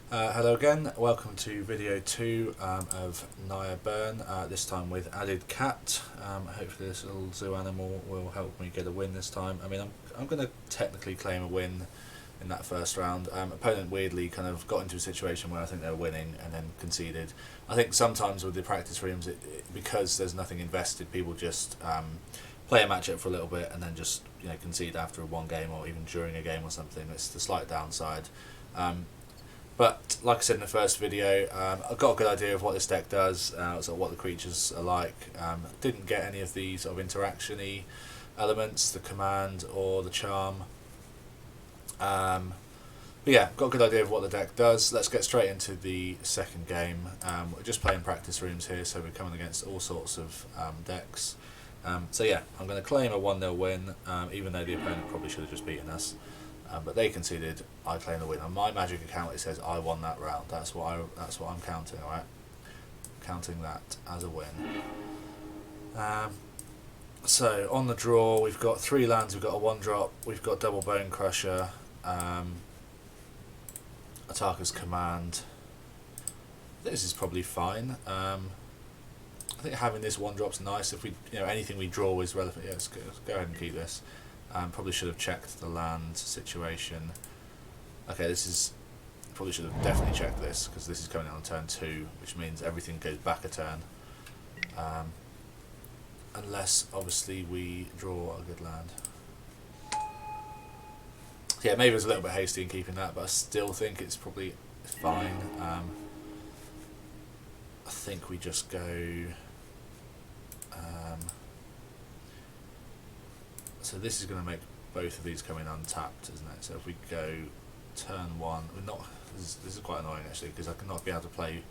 Hello again, welcome to video 2 of Naya Burn, this time with added cat. Hopefully this little zoo animal will help me get a win this time. I mean, I'm going to technically claim a win in that first round. Opponent weirdly kind of got into a situation where I think they were winning and then conceded. I think sometimes with the practice rooms, because there's nothing invested, people just play a matchup for a little bit and then just concede after one game or even during a game or something. It's the slight downside. But like I said in the first video, I've got a good idea of what this deck does, sort of what the creatures are like. Didn't get any of the sort of interaction-y elements, the command or the charm. But yeah, got a good idea of what the deck does. Let's get straight into the second game. We're just playing practice rooms here, so we're coming against all sorts of decks. So yeah, I'm going to claim a 1-0 win, even though the opponent probably should have just beaten us. But they conceded. I claim the win. On my Magic account, it says I won that round. That's what I'm counting. All right, counting that as a win. So on the draw, we've got 3 lands. We've got a 1-drop. We've got double Bonecrusher. Atarka's command. This is probably fine. I think having this 1-drop's nice. If we, anything we draw is relevant. Yeah, let's go ahead and keep this. Probably should have checked the land situation. Okay, probably should have definitely checked this, because this is coming in on turn 2, which means everything goes back a turn. Unless, obviously, we draw a good land. Yeah, maybe it was a little bit hasty in keeping that, but I still think it's probably fine. I think we just go... so this is going to make both of these come in untapped, isn't it? So if we go turn 1, this is quite annoying actually, because I cannot be able to play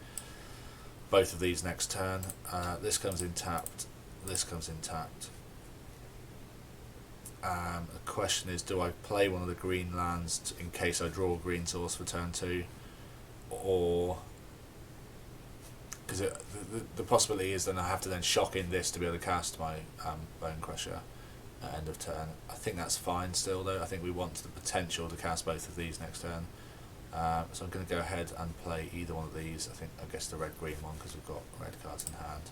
both of these next turn. This comes in tapped, this comes in tapped. The question is, do I play one of the green lands in case I draw a green source for turn 2, or because the possibility is then I have to then shock in this to be able to cast my Bonecrusher at end of turn. I think that's fine still though. I think we want the potential to cast both of these next turn. So I'm going to go ahead and play either one of these. I guess the red-green one, because we've got red cards in hand.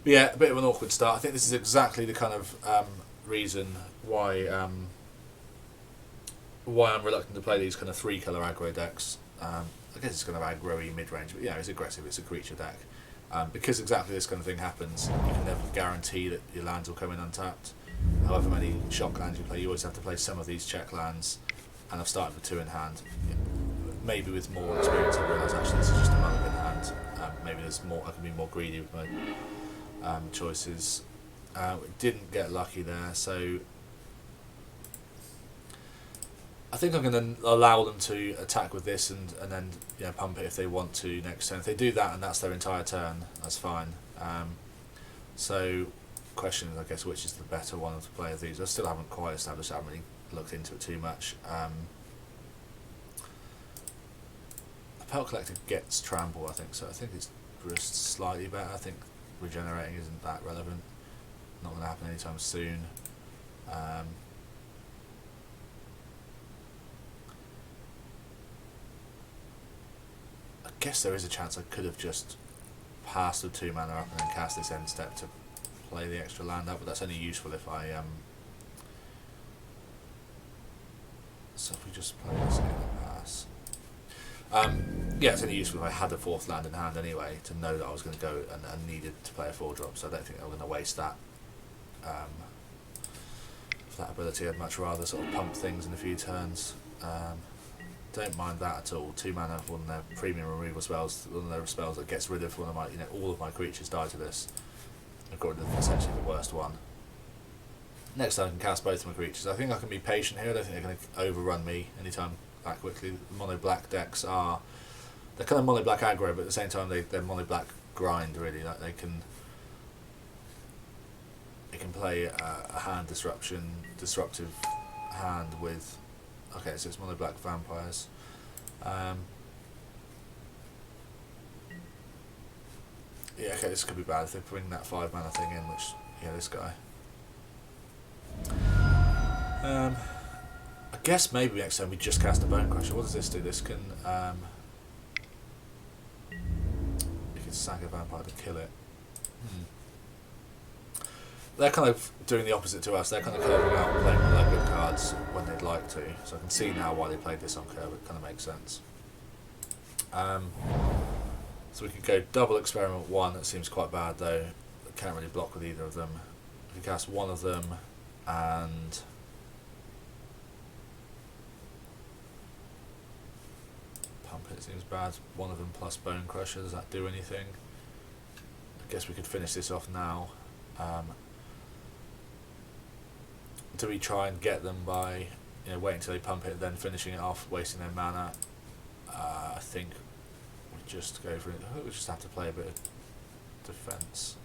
But yeah, a bit of an awkward start. I think this is exactly the kind of reason why I'm reluctant to play these kind of 3-colour aggro decks. I guess it's kind of aggro-y mid-range, but yeah, it's aggressive, it's a creature deck. Because exactly this kind of thing happens, you can never guarantee that your lands will come in untapped. However many shock lands you play, you always have to play some of these check lands, and I've started with 2 in hand. Maybe with more experience I realise actually this is just a mulligan hand. Maybe I can be more greedy with my choices. Didn't get lucky there, so I think I'm going to allow them to attack with this and then pump it if they want to next turn. If they do that and that's their entire turn, that's fine. So, question is, I guess, which is the better one to play of these? I still haven't quite established. I haven't really looked into it too much. The Pelt Collector gets trample, I think, so I think it's just slightly better. I think regenerating isn't that relevant. Not going to happen anytime soon. I guess there is a chance I could have just passed the 2 mana up and then cast this end step to play the extra land up, but that's only useful if I so if we just play this in and pass. Yeah, it's only useful if I had a 4th land in hand anyway, to know that I was going to go and needed to play a 4-drop, so I don't think I'm going to waste that for that ability. I'd much rather sort of pump things in a few turns. Don't mind that at all. 2 mana for one of their premium removal spells, one of their spells that gets rid of one of my, all of my creatures die to this. I've got rid of essentially the worst one. Next time I can cast both of my creatures. I think I can be patient here. I don't think they're going to overrun me anytime that quickly. The mono black decks they're kind of mono black aggro, but at the same time they're mono black grind really. Like they can play a hand disruptive hand with. Okay, so it's mono black vampires. Yeah, okay, this could be bad if they bring that 5 mana thing in, which, yeah, this guy. I guess maybe next time we just cast a Bonecrusher. What does this do? This can you can sack a vampire to kill it. They're kind of doing the opposite to us. They're kind of curving out and playing all their good cards when they'd like to. So I can see now why they played this on curve. It kind of makes sense. So we could go double experiment 1. That seems quite bad though. Can't really block with either of them. We can cast one of them and pump it. Seems bad. One of them plus Bonecrusher. Does that do anything? I guess we could finish this off now. Do we try and get them by waiting until they pump it and then finishing it off, wasting their mana? I think we just go for it. We just have to play a bit of defense.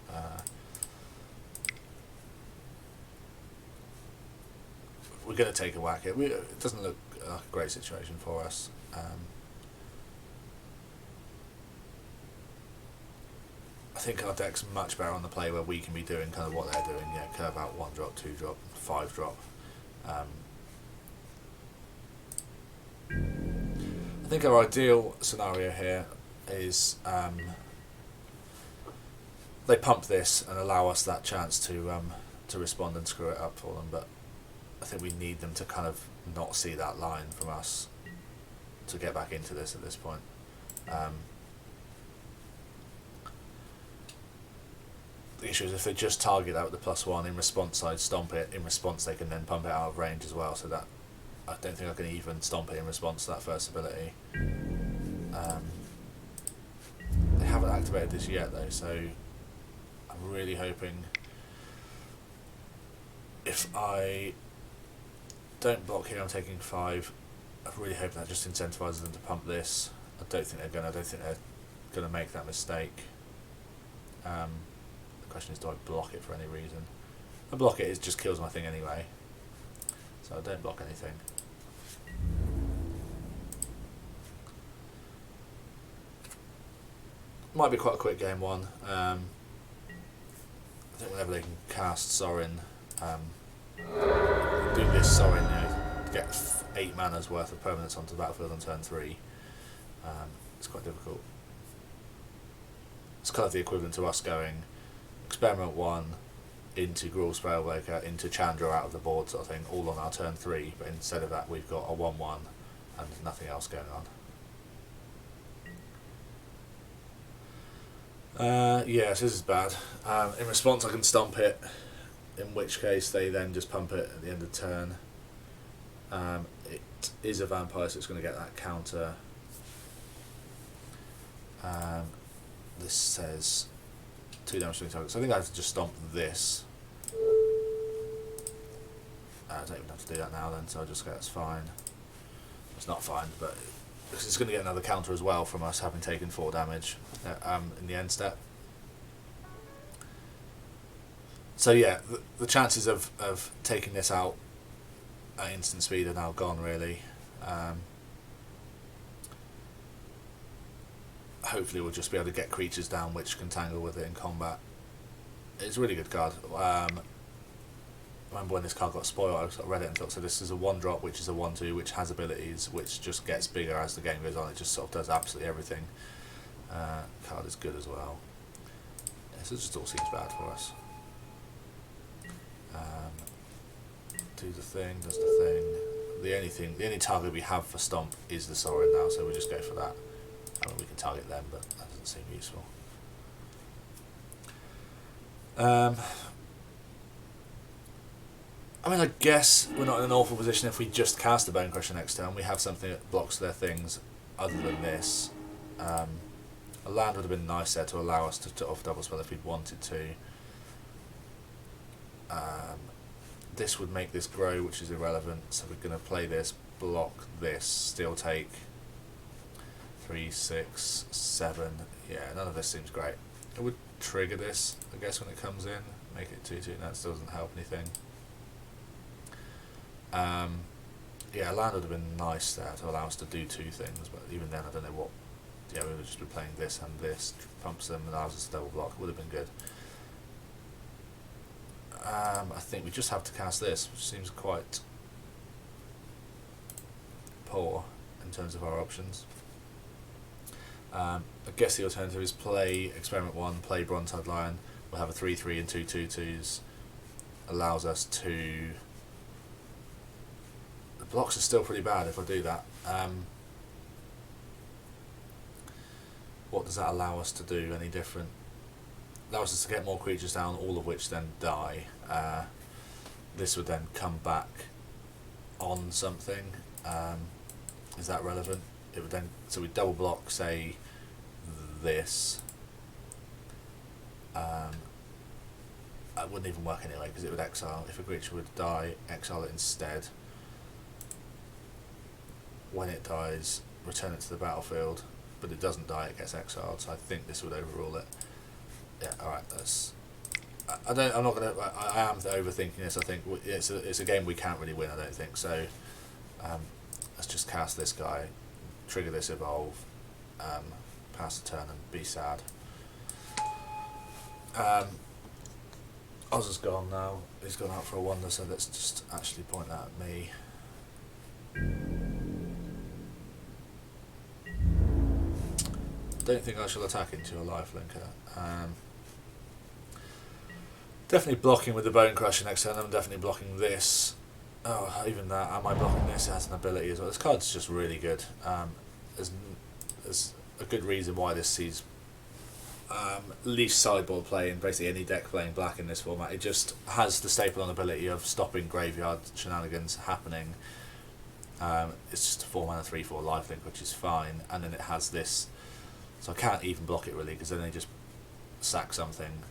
We're going to take a whack at it. It doesn't look like a great situation for us. I think our deck's much better on the play where we can be doing kind of what they're doing. Curve out 1 drop, 2 drop, 5 drop. I think our ideal scenario here is they pump this and allow us that chance to respond and screw it up for them, but I think we need them to kind of not see that line from us to get back into this at this point. The issue is if they just target that with the +1 in response, I'd stomp it. In response, they can then pump it out of range as well. So that I don't think I can even stomp it in response to that first ability. They haven't activated this yet though, so I'm really hoping if I don't block here, I'm taking 5. I really hope that just incentivises them to pump this. I don't think they're gonna make that mistake. The question is, do I block it for any reason? I block it, it just kills my thing anyway. So I don't block anything. Might be quite a quick game 1. I think whenever they can cast Sorin, do this Sorin, get 8 mana's worth of permanence onto the battlefield on turn 3. It's quite difficult. It's kind of the equivalent to us going experiment 1 into Gruul Spellbreaker into Chandra out of the board sort of thing, all on our turn 3, but instead of that we've got a 1-1 and nothing else going on. Yes, this is bad. In response I can stomp it, in which case they then just pump it at the end of turn. It is a vampire, so it's going to get that counter. This says 2 damage to the target, so I think I have to just stomp this. I don't even have to do that now then, so I'll just go, that's fine. It's not fine, but it's going to get another counter as well from us having taken 4 damage in the end step. So yeah, the chances of taking this out at instant speed are now gone really. Hopefully we'll just be able to get creatures down which can tangle with it in combat. It's a really good card. I remember when this card got spoiled, I sort of read it and thought, so this is a 1-drop which is a 1/2 which has abilities which just gets bigger as the game goes on. It just sort of does absolutely everything. Card is good as well. Yeah, so it just all seems bad for us. Do the thing, does the thing. The only target we have for Stomp is the Sorin now, so we'll just go for that. I mean, we can target them, but that doesn't seem useful. I mean, I guess we're not in an awful position if we just cast a Bonecrusher next turn. We have something that blocks their things other than this. A land would have been nice there to allow us to off double spell if we'd wanted to. This would make this grow, which is irrelevant, so we're going to play this, block this, still take 3, 6, 7. Yeah, none of this seems great. It would trigger this, I guess, when it comes in, make it 2/2. That still doesn't help anything. Yeah, land would have been nice there to allow us to do 2 things, but even then I don't know what. Yeah, we would just be playing this and this, pumps them and allows us to double block. Would have been good. I think we just have to cast this, which seems quite poor in terms of our options. I guess the alternative is play Experiment 1, play Bronzehide Lion. We'll have a 3/3 and 2/2/2s. Allows us to... The blocks are still pretty bad if I do that. What does that allow us to do any different? Allows us to get more creatures down, all of which then die. This would then come back on something. Is that relevant? It would then, so we double block, say, this. It wouldn't even work anyway because it would exile. If a creature would die, exile it instead. When it dies, return it to the battlefield, but it doesn't die, it gets exiled. So I think this would overrule it. Yeah, all right. That's. I'm not gonna. I am overthinking this. I think it's a game we can't really win. I don't think so. Let's just cast this guy, trigger this evolve, pass the turn, and be sad. Oz has gone now. He's gone out for a wander, so let's just actually point that at me. Don't think I shall attack into a lifelinker. Definitely blocking with the Bonecrusher next turn. I'm definitely blocking this. Oh, even that. Am I blocking this? It has an ability as well. This card's just really good. There's a good reason why this sees least sideboard play in basically any deck playing black in this format. It just has the staple on ability of stopping graveyard shenanigans happening. It's just a 4-mana 3/4 lifelink, which is fine, and then it has this, so I can't even block it really because then they just sack something,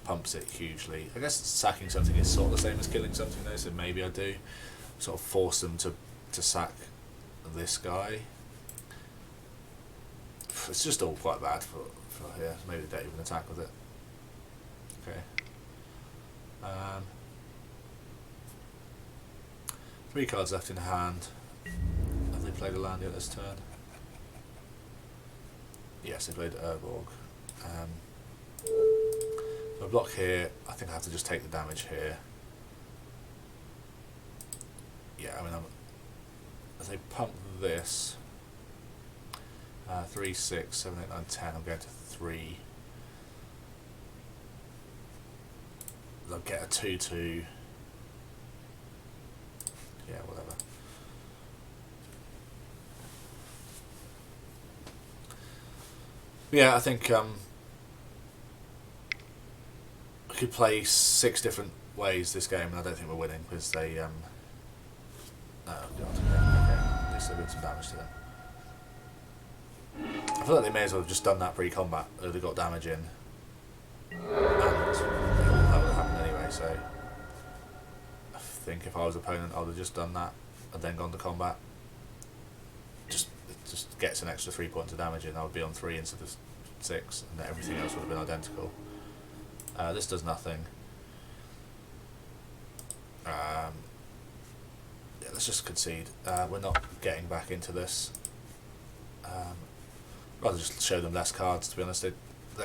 pumps it hugely. I guess sacking something is sort of the same as killing something though, so maybe I do sort of force them to sack this guy. It's just all quite bad for here. Maybe they don't even attack with it. Okay. 3 cards left in hand. Have they played a land yet this turn? Yes, they played Urborg. So I block here. I think I have to just take the damage here. Yeah, I mean, as they pump this. 3, 6, 7, 8, 9, 10. I'm going to 3. They'll get a 2/2. Yeah, whatever. Yeah, I think I could play 6 different ways this game, and I don't think we're winning because they. Oh god. Yeah, okay. At least I did some damage to them. I feel like they may as well have just done that pre-combat. They got damage in, and that would have happened anyway. So I think if I was opponent, I would have just done that and then gone to combat. It just gets an extra 3 points of damage in. I would be on 3 instead of 6, and then everything else would have been identical. This does nothing. Yeah, let's just concede. We're not getting back into this. Rather just show them less cards, to be honest. They're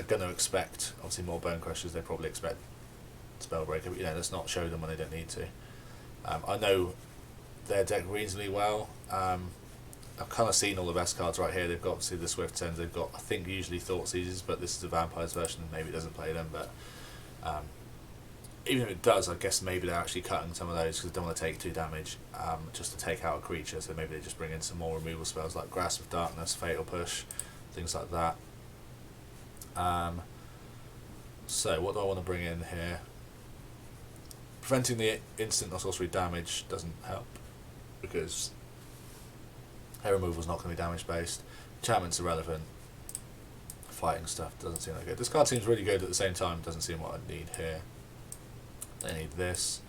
going to expect, obviously, more Bonecrushers. They probably expect Spellbreaker, but let's not show them when they don't need to. I know their deck reasonably well. I've kind of seen all the best cards right here. They've got obviously the Swift Sends. They've got, I think, usually Thought Seizers, but this is a Vampires version. Maybe it doesn't play them, but even if it does, I guess maybe they're actually cutting some of those because they don't want to take 2 damage just to take out a creature. So maybe they just bring in some more removal spells like Grasp of Darkness, Fatal Push, things like that. So what do I want to bring in here? Preventing the instant or sorcery damage doesn't help because hair removal is not going to be damage based. Enchantment's irrelevant. Fighting stuff doesn't seem that good. This card seems really good at the same time. Doesn't seem what I need here. I need this.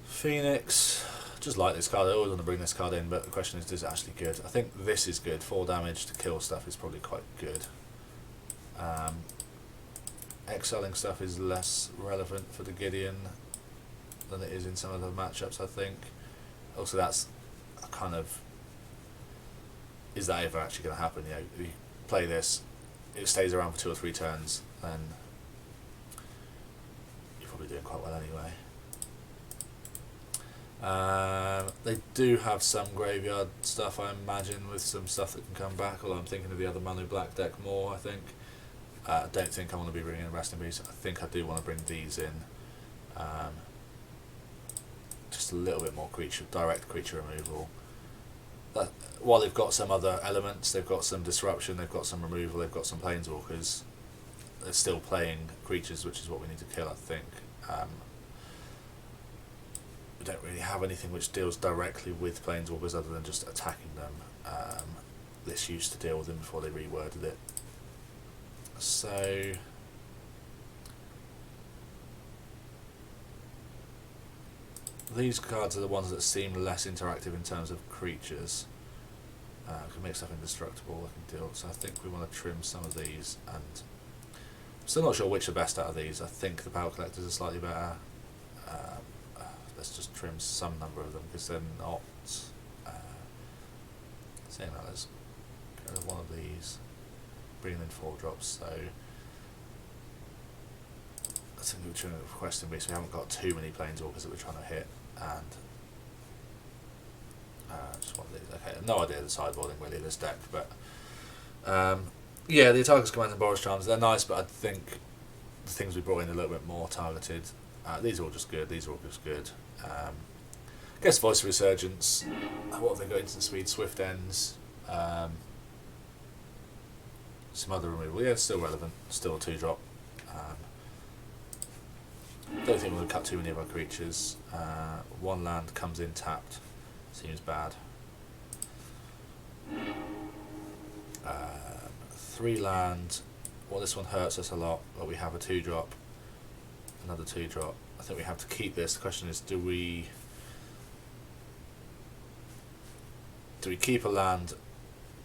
Phoenix. Just like this card. I always want to bring this card in, but the question is it actually good? I think this is good. 4 damage to kill stuff is probably quite good. Exiling stuff is less relevant for the Gideon than it is in some of the matchups, I think. Also, that's a kind of... Is that ever actually going to happen? If you play this, it stays around for 2 or 3 turns, then you're probably doing quite well anyway. They do have some graveyard stuff, I imagine, with some stuff that can come back, although I'm thinking of the other Mono Black deck more, I think. I don't think I want to be bringing in Resting Beast. I think I do want to bring these in. Just a little bit more direct creature removal. While they've got some other elements, they've got some disruption, they've got some removal, they've got some planeswalkers, they're still playing creatures, which is what we need to kill, I think. We don't really have anything which deals directly with planeswalkers other than just attacking them. This used to deal with them before they reworded it. So these cards are the ones that seem less interactive in terms of creatures. Can make stuff indestructible, I can deal. So I think we want to trim some of these, and I'm still not sure which are best out of these. I think the Pelt Collectors are slightly better. Let's just trim some number of them because they're not. Saying that, let's go to one of these, bring in 4 drops. So I think we're trying to request me, so we haven't got too many planeswalkers that we're trying to hit, and just one of these. Okay, no idea of the sideboarding really of this deck, but yeah, the Atarka's Command and Boros Charms, they're nice, but I think the things we brought in are a little bit more targeted. These are all just good. These are all just good. I guess Voice of Resurgence. What have they got? Instant Speed, Swift Ends. Some other removal. Yeah, it's still relevant. Still a 2-drop. Don't think we're going to cut too many of our creatures. 1 land comes in tapped. Seems bad. 3 land. Well, this one hurts us a lot, but we have a 2-drop. Another 2-drop. I think we have to keep this. The question is, do we keep a land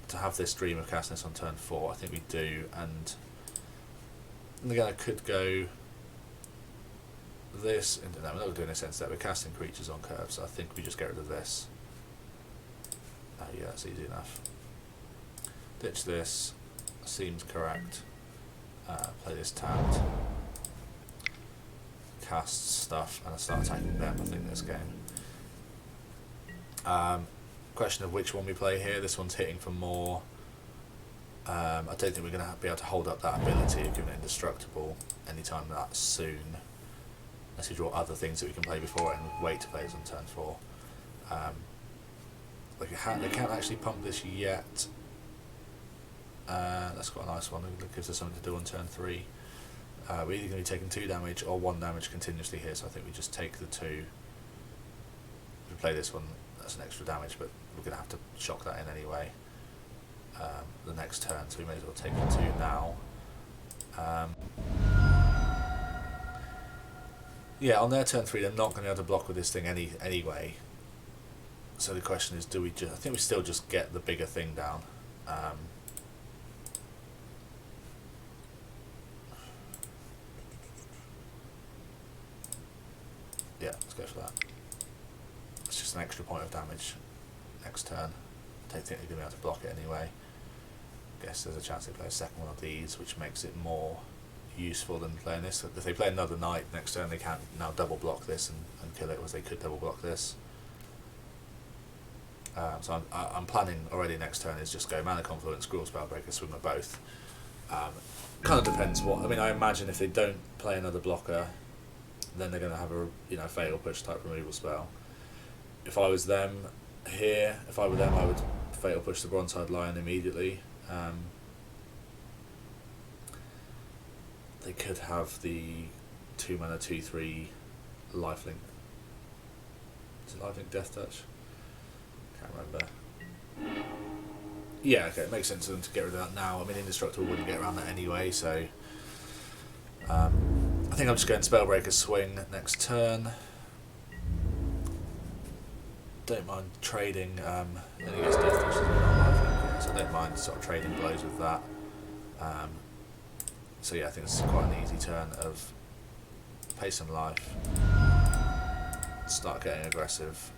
to have this dream of casting this on turn 4? I think we do, and again I could go this. No, we're not doing this instead. We're casting creatures on curve, so I think we just get rid of this. Oh yeah, that's easy enough. Ditch this. Seems correct. Play this tapped. Cast stuff, and I start attacking them, I think, this game. Question of which one we play here. This one's hitting for more. I don't think we're going to be able to hold up that ability of giving it indestructible anytime that soon, unless we draw other things that we can play before it and wait to play this on turn 4. They can't actually pump this yet. That's quite a nice one. It gives us something to do on turn 3. We're either going to be taking 2 damage or 1 damage continuously here, so I think we just take the 2. If we play this one, that's an extra damage, but we're going to have to shock that in anyway the next turn, so we may as well take the 2 now. Yeah, on their turn 3, they're not going to be able to block with this thing anyway. So the question is, do we just? I think we still just get the bigger thing down. Yeah, let's go for that. It's just an extra point of damage next turn. I don't think they're going to be able to block it anyway. I guess there's a chance they play a second one of these, which makes it more useful than playing this. If they play another knight next turn, they can't now double block this and kill it, whereas they could double block this. So I'm planning already next turn is just go Mana Confluence, Gruul Spellbreaker, swing at both. Kind of depends what. I mean, I imagine if they don't play another blocker, then they're going to have a fatal push type removal spell. If I was them here, if I were them, I would fatal push the Bronzehide Lion immediately. They could have the 2 mana 2/3 lifelink. Is it lifelink Death Touch? Can't remember. Yeah, okay, it makes sense for them to get rid of that now. I mean, Indestructible wouldn't get around that anyway, so I think I'm just going Spellbreaker swing next turn. Don't mind trading. Then he gets Death Touch, so I don't mind sort of trading blows with that. So yeah, I think it's quite an easy turn of pay some life, start getting aggressive.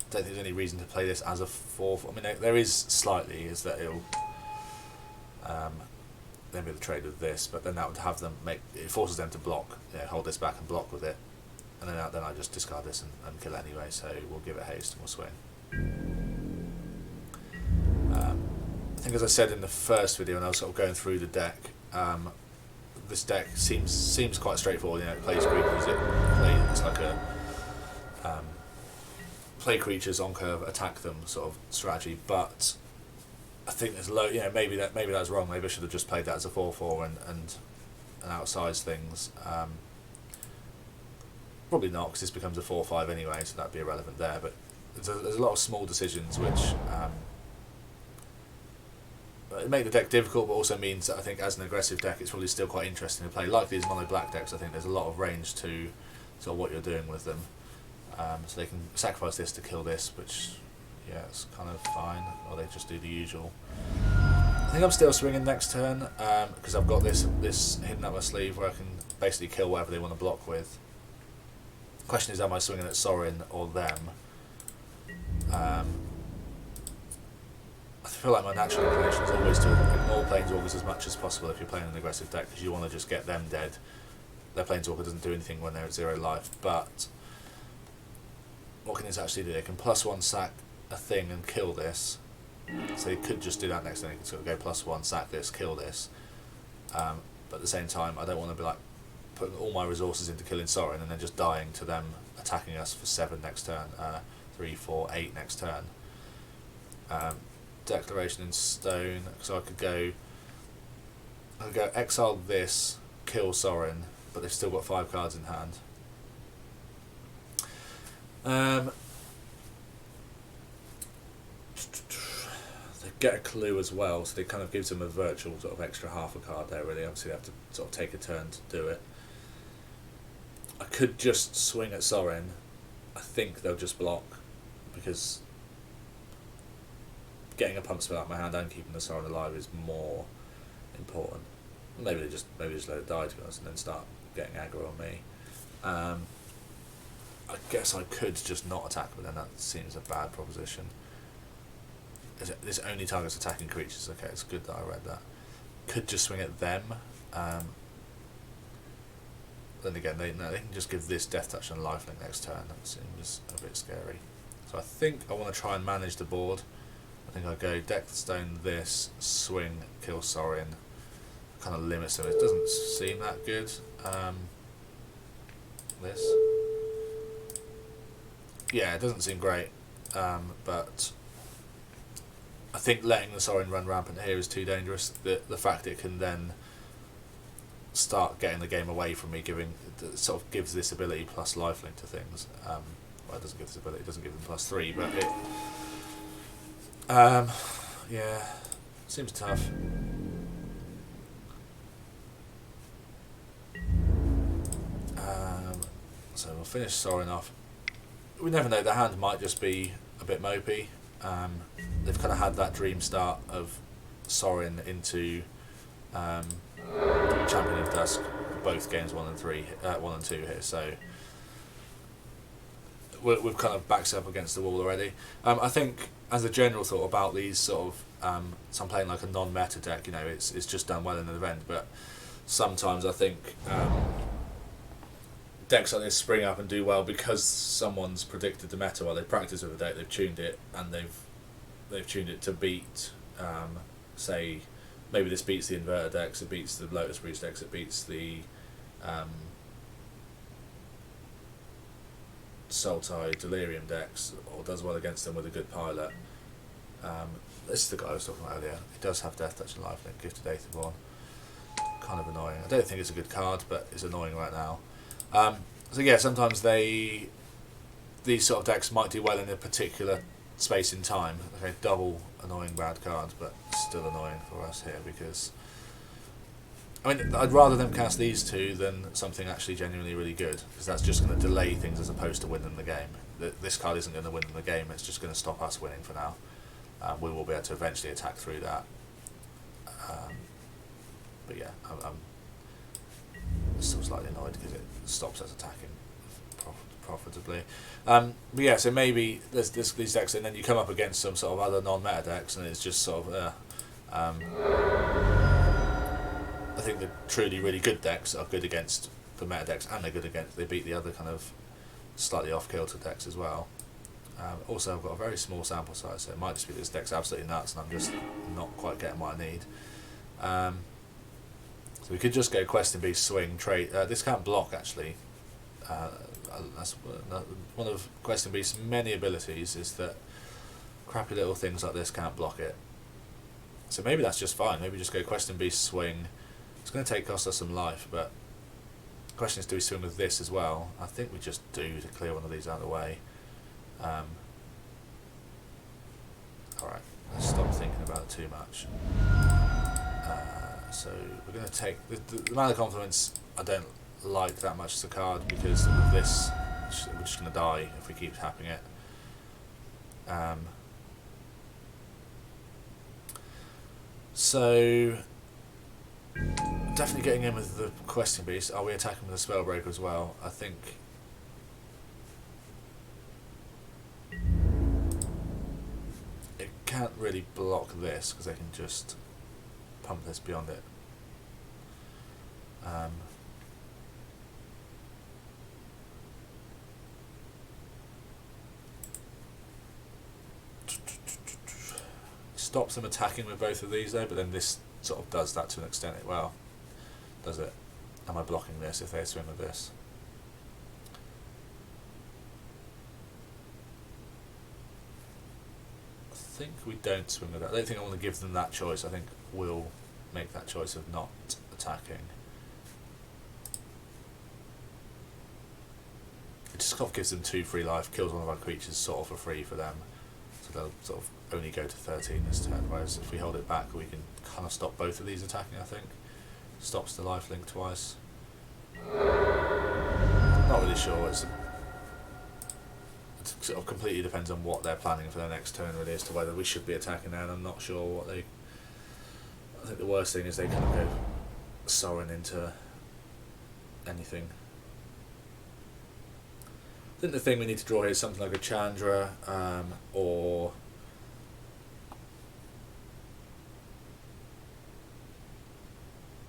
Don't think there's any reason to play this as a 4th. I mean, there is slightly, is that it'll then be the trade with this, but then that would have them it forces them to block, hold this back and block with it. and then I just discard this and kill it anyway. So we'll give it haste and we'll swing. I think, as I said in the first video, when I was sort of going through the deck, this deck seems quite straightforward. You know, it plays creatures, it's like a play creatures on curve, attack them sort of strategy. But I think there's maybe that's wrong. Maybe I should have just played that as a 4/4 and outsize things. Probably not, because this becomes a 4/5 anyway, so that'd be irrelevant there. But there's a lot of small decisions which it make the deck difficult, but also means that I think as an aggressive deck, it's probably still quite interesting to play. Like these mono black decks, I think there's a lot of range to sort of what you're doing with them. So they can sacrifice this to kill this, which, yeah, it's kind of fine, or they just do the usual. I think I'm still swinging next turn, because I've got this hidden up my sleeve where I can basically kill whatever they want to block with. The question is, am I swinging at Sorin or them? I feel like my natural inclination is always to ignore Planeswalkers as much as possible if you're playing an aggressive deck, because you want to just get them dead. Their Planeswalker doesn't do anything when they're at 0 life, but what can this actually do? They can +1 sack a thing and kill this, so they could just do that next turn. They can sort of go +1 sack this, kill this, but at the same time I don't want to be like putting all my resources into killing Sorin and then just dying to them attacking us for 7 next turn, 3, 4, 8 next turn. Declaration in stone, so I could go exile this, kill Sorin, but they've still got 5 cards in hand. They get a clue as well, so it kind of gives them a virtual sort of extra half a card there, really. Obviously they have to sort of take a turn to do it. I could just swing at Sorin. I think they'll just block, because getting a pump spell out of my hand and keeping the Sorin alive is more important. Maybe they just let it die, to be honest, and then start getting aggro on me. I guess I could just not attack, but then that seems a bad proposition. This only targets attacking creatures. Okay, it's good that I read that. Could just swing at them. Then again, they can just give this Death Touch and Lifelink next turn. That seems a bit scary. So I think I want to try and manage the board. I think I go deck the stone, this, swing, kill Sorin. Kind of limits them. It doesn't seem that good. This. Yeah, it doesn't seem great, but I think letting the Sorin run rampant here is too dangerous. The fact it can then start getting the game away from me, it sort of gives this ability plus lifelink to things. Well, it doesn't give this ability, it doesn't give them +3, but it yeah, seems tough. So we'll finish Sorin off. We never know, the hand might just be a bit mopey. They've kind of had that dream start of Sorin into Champion of Dusk, both games 1 and 2 here, so we've kind of backed up against the wall already. I think, as a general thought about these sort of, so I'm playing like a non-meta deck, you know, it's just done well in an event, but sometimes I think decks like this spring up and do well because someone's predicted the meta while they practice with the deck, they've tuned it, and they've tuned it to beat, say, maybe this beats the Inverter decks, it beats the Lotus Breeze decks, it beats the Sultai Delirium decks, or does well against them with a good pilot. This is the guy I was talking about earlier. He does have Death Touch and Lifelink, Gifted Aetherborn. Kind of annoying. I don't think it's a good card, but it's annoying right now. So yeah, sometimes these sort of decks might do well in a particular space in time. Okay, double annoying bad card, but still annoying for us here, because I mean, I'd rather them cast these two than something actually genuinely really good, because that's just going to delay things as opposed to winning the game. This card isn't going to win the game, it's just going to stop us winning for now. We will be able to eventually attack through that. But yeah, I'm still slightly annoyed because it stops us attacking profitably. But yeah, so maybe there's these decks, and then you come up against some sort of other non-meta decks, and it's just sort of I think the truly really good decks are good against the meta decks, and they're good against, they beat the other kind of slightly off kilter decks as well. Also, I've got a very small sample size, so it might just be this deck's absolutely nuts and I'm just not quite getting what I need. So we could just go Questing Beast, swing, trade. This can't block actually. That's one of Questing Beast's many abilities, is that crappy little things like this can't block it. So maybe that's just fine. Maybe just go Questing Beast, swing. It's going to cost us some life, but the question is, do we swing with this as well? I think we just do to clear one of these out of the way. Alright, let's stop thinking about it too much. So we're going to take the Mana Confluence. I don't like that much as a card, because with this we're just going to die if we keep tapping it. So definitely getting in with the Questing Beast. Are we attacking with the Spellbreaker as well? I think it can't really block this because they can just pump this beyond it. Stops them attacking with both of these though, but then this sort of does that to an extent. Well, does it? Am I blocking this if they swing with this? I think we don't swing with that. I don't think I want to give them that choice. I think we'll make that choice of not attacking. It just sort of gives them 2 free life, kills one of our creatures sort of for free for them. So they'll sort of only go to 13 this turn, whereas if we hold it back we can kind of stop both of these attacking, I think. Stops the lifelink twice. Not really sure. It sort of completely depends on what they're planning for their next turn really, as to whether we should be attacking now, and I'm not sure what they... I think the worst thing is they kind of go soaring into anything. I think the thing we need to draw here is something like a Chandra, or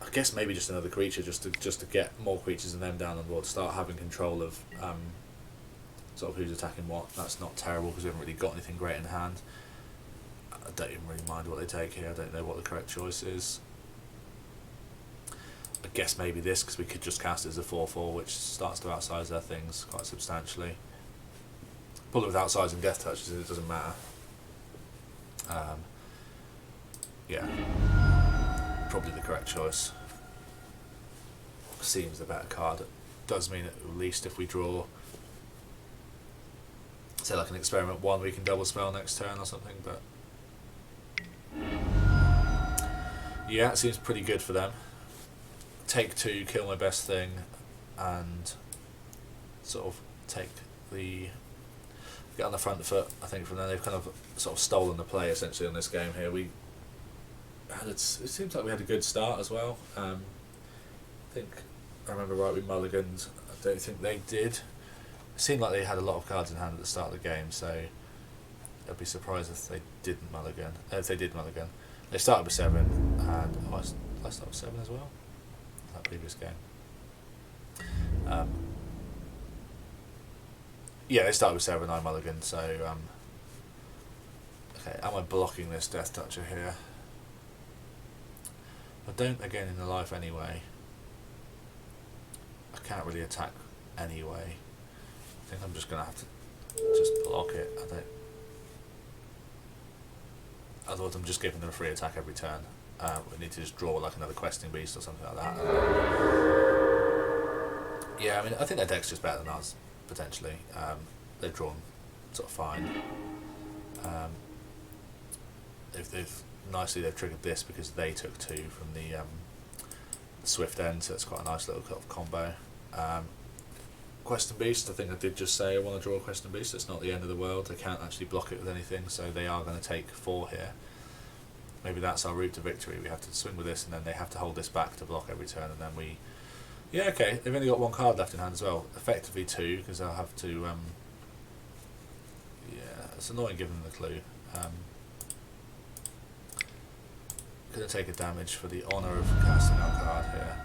I guess maybe just another creature, just to get more creatures than them down on board. Start having control of sort of who's attacking what. That's not terrible because we haven't really got anything great in hand. I don't even really mind what they take here. I don't know what the correct choice is. I guess maybe this, because we could just cast it as a 4/4, which starts to outsize their things quite substantially. Pull it with outsize and death touches, it doesn't matter. Yeah, probably the correct choice. Seems the better card. It does mean at least if we draw, say like an experiment 1, we can double spell next turn or something, but yeah, it seems pretty good for them. Take 2, kill my best thing, and sort of get on the front foot. I think from there they've kind of sort of stolen the play essentially on this game here. It seems like we had a good start as well. I think I remember right, we mulliganed. I don't think they did. It seemed like they had a lot of cards in hand at the start of the game, so I'd be surprised if they didn't mulligan. If they did mulligan, they started with 7, and I started with 7 as well. That previous game. Yeah, they started with 7, I mulligan, so okay, am I blocking this Death Toucher here? I don't again in the life anyway. I can't really attack anyway. I think I'm just gonna have to just block it. Otherwise I'm just giving them a free attack every turn. We need to just draw like another Questing Beast or something like that. Yeah, I mean, I think their deck's just better than ours, potentially. They've drawn sort of fine. They've triggered this because they took 2 from the Swift end, so it's quite a nice little sort of combo. Questing Beast, I think I did just say I want to draw a Questing Beast. It's not the end of the world. They can't actually block it with anything, so they are going to take 4 here. Maybe that's our route to victory. We have to swing with this, and then they have to hold this back to block every turn, and then we... Yeah, okay, they've only got 1 card left in hand as well. Effectively 2, because I'll have to... yeah, it's annoying giving them the clue. Going to take a damage for the honour of casting our card here.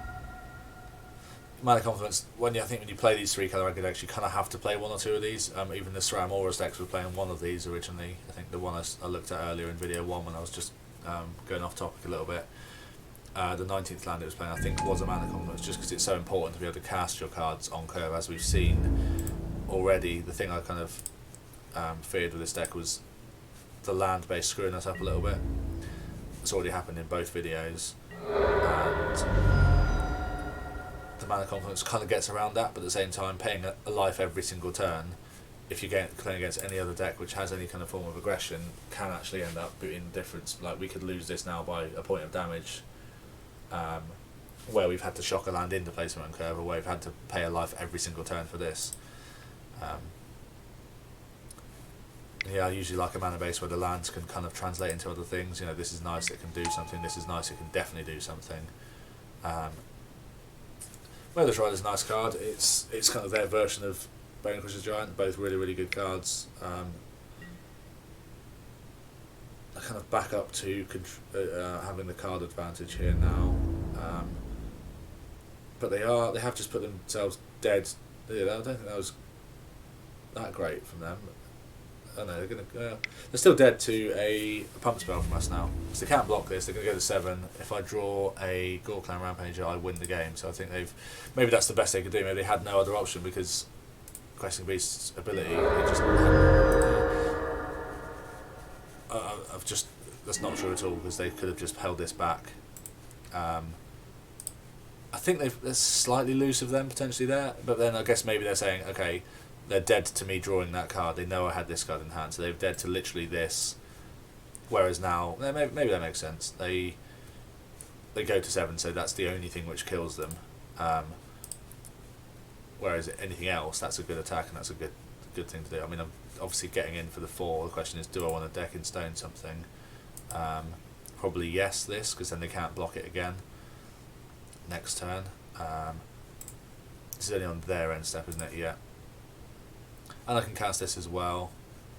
Mana Confluence, I think when you play these 3 colour ranked decks, you kind of have to play 1 or 2 of these. Even the SRAM Auras decks were playing 1 of these originally. I think the one I looked at earlier in video 1 when I was just going off topic a little bit. The 19th land it was playing, I think, was a Mana Confluence, just because it's so important to be able to cast your cards on curve, as we've seen already. The thing I kind of feared with this deck was the land base screwing us up a little bit. It's already happened in both videos, and the Mana Confluence kind of gets around that, but at the same time paying a life every single turn, if you're playing against any other deck which has any kind of form of aggression, can actually end up being the difference. Like, we could lose this now by a point of damage, where we've had to shock a land into placement on curve, or where we've had to pay a life every single turn for this. Yeah, I usually like a mana base where the lands can kind of translate into other things. You know, this is nice, it can do something. This is nice, it can definitely do something. Weather's Rider's a nice card. It's kind of their version of Bonecrusher Giant. Both really good cards. I kind of back up to having the card advantage here now. But they have just put themselves dead. Yeah, I don't think that was that great from them. Oh no, they're still dead to a pump spell from us now. So they can't block this. They're going to go to 7. If I draw a Ghor-Clan Rampager, I win the game. So I think maybe that's the best they could do. Maybe they had no other option, because Questing Beast's ability, that's not true at all, because they could have just held this back. I think they're slightly loose of them potentially there, but then I guess maybe they're saying, okay, they're dead to me drawing that card. They know I had this card in hand, so they're dead to literally this. Whereas now, maybe that makes sense. They go to 7, so that's the only thing which kills them. Whereas anything else, that's a good attack, and that's a good thing to do. I mean, I'm obviously getting in for the 4. The question is, do I want to deck in stone something? Probably yes, this, because then they can't block it again next turn. This is only on their end step, isn't it? Yeah. And I can cast this as well.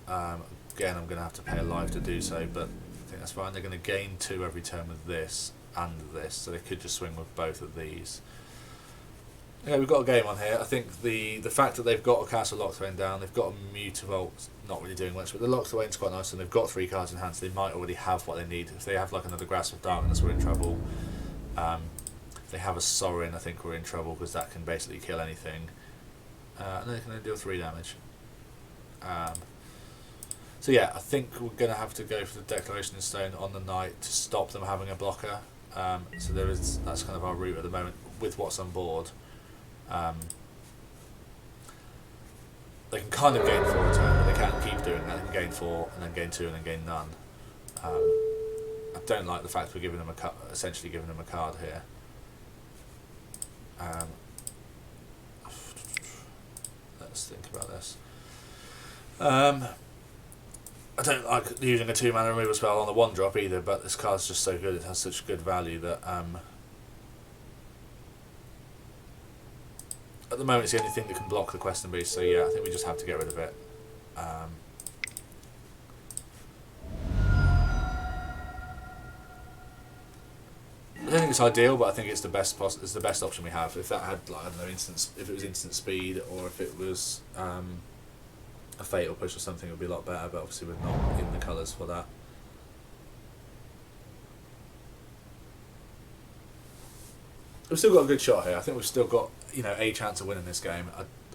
Again, I'm going to have to pay a life to do so, but I think that's fine. They're going to gain 2 every turn with this and this, so they could just swing with both of these. Okay, we've got a game on here. I think the fact that they've got a Castle Lockthwain down, they've got a Mutavault, not really doing much, but the Lockthwain's quite nice, and they've got 3 cards in hand, so they might already have what they need. If they have like another Grasp of Darkness, we're in trouble. If they have a Sorin, I think we're in trouble, because that can basically kill anything. And they can only deal 3 damage. So yeah, I think we're going to have to go for the Declaration in Stone on the night to stop them having a blocker. So that's kind of our route at the moment with what's on board. They can kind of gain 4 a turn, but they can't keep doing that. They can gain 4 and then gain 2 and then gain none. I don't like the fact we're giving them essentially giving them a card here. Let's think about this. I don't like using a 2-mana removal spell on a 1-drop either, but this card's just so good, it has such good value that at the moment it's the only thing that can block the Questing Beast, so yeah, I think we just have to get rid of it. I don't think it's ideal, but I think it's the best option we have. If that had, like, I don't know, if it was instant speed, or if it was a fatal push or something, it would be a lot better, but obviously we're not in the colours for that. We've still got a good shot here. I think we've still got, a chance of winning this game.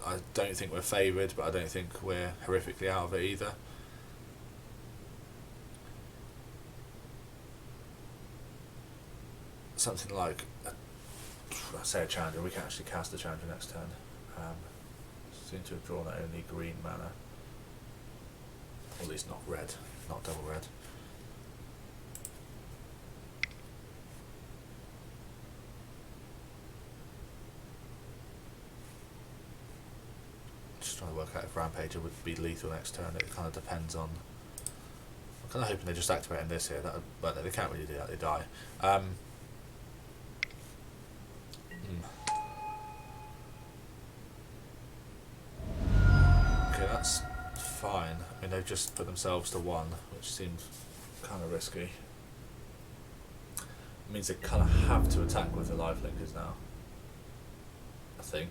I don't think we're favoured, but I don't think we're horrifically out of it either. Something like, I say a Chandra, we can actually cast a Chandra next turn. Seem to have drawn only green mana. Or at least not red, not double red. Just trying to work out if Rampager would be lethal next turn. It kind of depends on. I'm kind of hoping they're just activating this here. But no, they can't really do that. They die. Okay, that's fine. I mean, they've just put themselves to 1, which seems kind of risky. It means they kind of have to attack with the life linkers now. I think.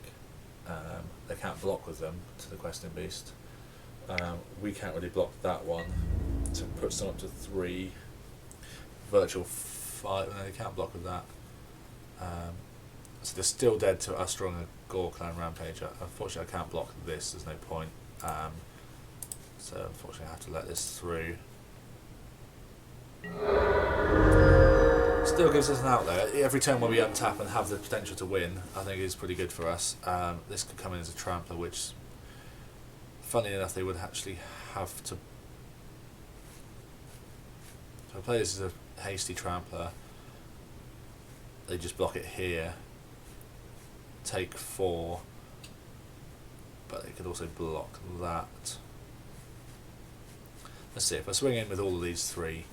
They can't block with them to the Questing Beast. We can't really block that one, so it puts them up to 3. Virtual 5, no, they can't block with that. So they're still dead to us drawing a Ghor-Clan Rampager. Unfortunately I can't block this, there's no point. So unfortunately I have to let this through. Still gives us an out there. Every turn when we untap and have the potential to win, I think is pretty good for us. This could come in as a trampler, which, funny enough, they would actually have to. So I play this as a hasty trampler. They just block it here. Take 4, but they could also block that. Let's see, if I swing in with all of these 3,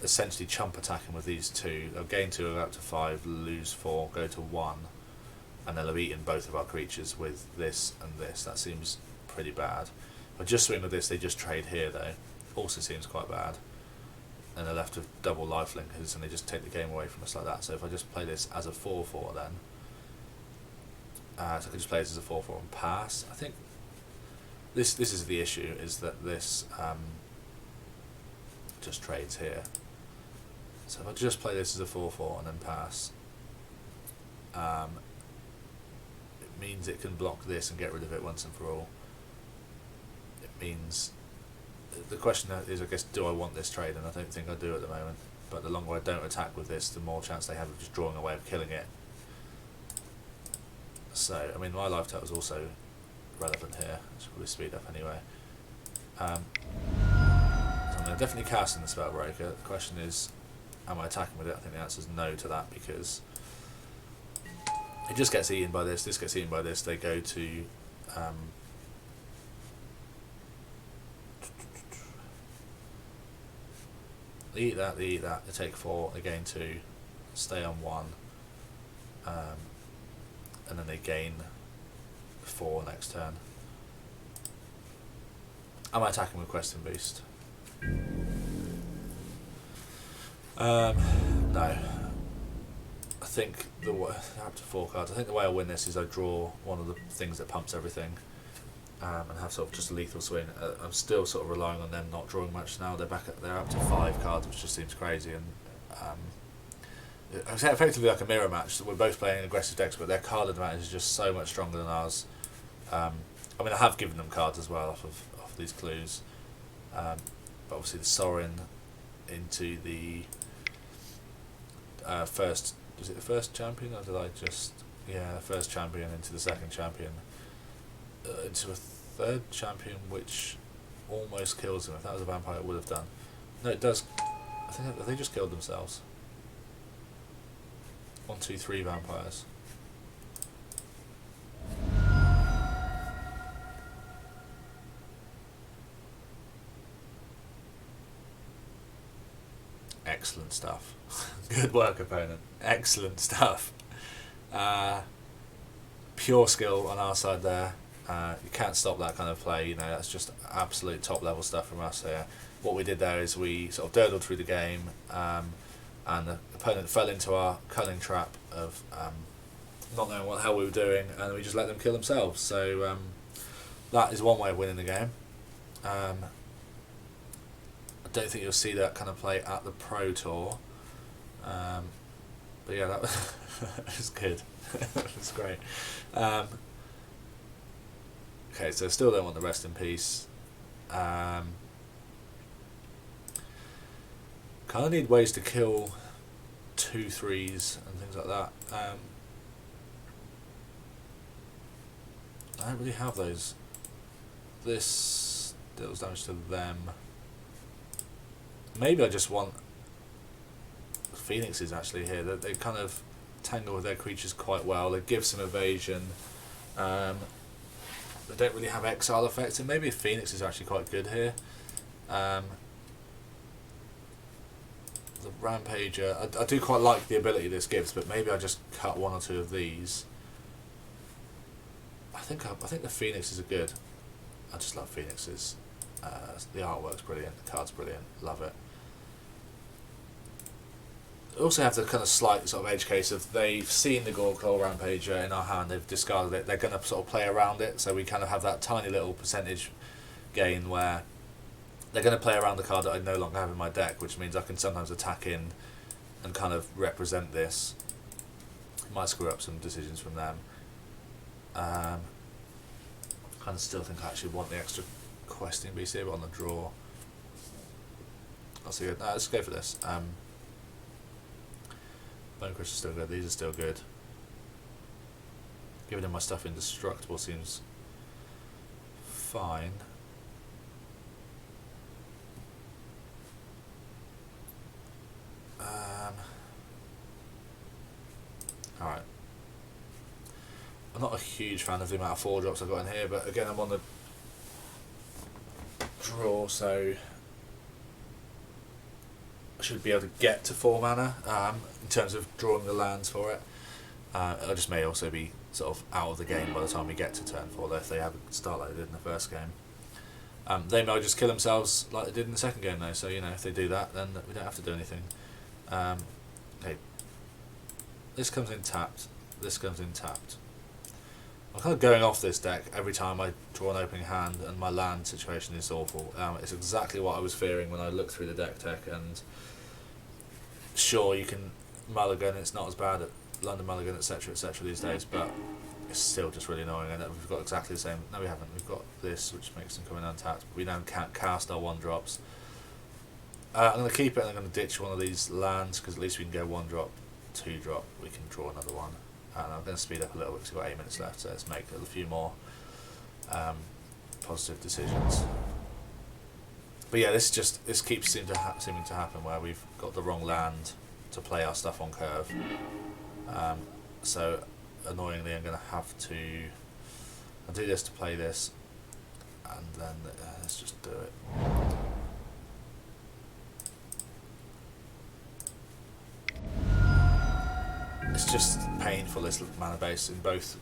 essentially chump attacking with these 2, they'll gain 2, go up to 5, lose 4, go to 1, and they'll have eaten both of our creatures with this and this. That seems pretty bad. If I just swing with this, they just trade here though. Also seems quite bad. And they're left with double lifelinkers and they just take the game away from us like that. So if I just play this as a 4-4 then, so I can just play this as a 4-4 and pass. I think this is the issue, is that this just trades here. So if I just play this as a 4-4 and then pass, it means it can block this and get rid of it once and for all. It means, the question is, I guess, do I want this trade? And I don't think I do at the moment. But the longer I don't attack with this, the more chance they have of just drawing a way of killing it. So, I mean, my life total is also relevant here. Let's probably speed up anyway. So I'm going to definitely cast in the Spellbreaker. The question is, am I attacking with it? I think the answer is no to that, because it just gets eaten by this gets eaten by this, they go to they eat that, they take 4, they gain 2, stay on 1, and then they gain 4 next turn. Am I attacking with Questing Beast? No. I think up to 4 cards. I think the way I win this is I draw one of the things that pumps everything, and have sort of just a lethal swing. I'm still sort of relying on them not drawing much now. They're up to 5 cards, which just seems crazy. And it's effectively like a mirror match. So we're both playing aggressive decks, but their card advantage is just so much stronger than ours. I mean, I have given them cards as well off of these clues, but obviously the Sorin into the first. Was it the first champion, or did I just... Yeah, first champion into the second champion. Into a third champion, which almost kills him. If that was a vampire, it would have done. No, it does. I think they just killed themselves. 1, 2, 3 vampires. Excellent stuff. Good work, opponent. Excellent stuff. Pure skill on our side there. You can't stop that kind of play. You know, that's just absolute top level stuff from us here. What we did there is we sort of durdled through the game, and the opponent fell into our culling trap of not knowing what the hell we were doing, and we just let them kill themselves. So that is one way of winning the game. I don't think you'll see that kind of play at the Pro Tour, but yeah, that was good. That was great. Okay, so still don't want the rest in peace. Kind of need ways to kill 2 3s and things like that. I don't really have those. This deals damage to them. Maybe I just want Phoenixes actually here. They kind of tangle with their creatures quite well. They give some evasion. They don't really have exile effects, and maybe a Phoenix is actually quite good here. The Rampager, I do quite like the ability this gives, but maybe I just cut 1 or 2 of these. I think the Phoenixes are good. I just love Phoenixes. The artwork's brilliant, the card's brilliant, love it. also have the kind of slight sort of edge case of they've seen the Ghor-Clan Rampager in our hand, they've discarded it, they're going to sort of play around it, so we kind of have that tiny little percentage gain where they're going to play around the card that I no longer have in my deck, which means I can sometimes attack in and kind of represent this. Might screw up some decisions from them. Kind of still think I actually want the extra questing BC, but on the draw. That's good. No, let's go for this. Bonecrusher is still good. These are still good. Giving him my stuff indestructible seems fine. Alright. I'm not a huge fan of the amount of 4-drops I've got in here, but again I'm on the draw, so I should be able to get to 4 mana in terms of drawing the lands for it. I just may also be sort of out of the game by the time we get to turn 4, though, if they have a start like they did in the first game. They may just kill themselves like they did in the second game, though, so you know, if they do that, then we don't have to do anything. Okay. This comes in tapped, this comes in tapped. I'm kind of going off this deck every time I draw an opening hand, and my land situation is awful. It's exactly what I was fearing when I looked through the deck tech, and sure, you can mulligan, it's not as bad at London mulligan, etc, etc these days, but it's still just really annoying, and we've got exactly the same. No, we haven't. We've got this, which makes them come in untapped, but we now can't cast our 1-drops. I'm going to keep it, and I'm going to ditch one of these lands, because at least we can go 1-drop, 2-drop, we can draw another one. And I'm going to speed up a little bit because we've got 8 minutes left, so let's make a few more positive decisions. But yeah, this keeps seeming to happen where we've got the wrong land to play our stuff on curve. So annoyingly, I'm going to have to do this to play this, and then let's just do it. It's just painful, this mana base, in both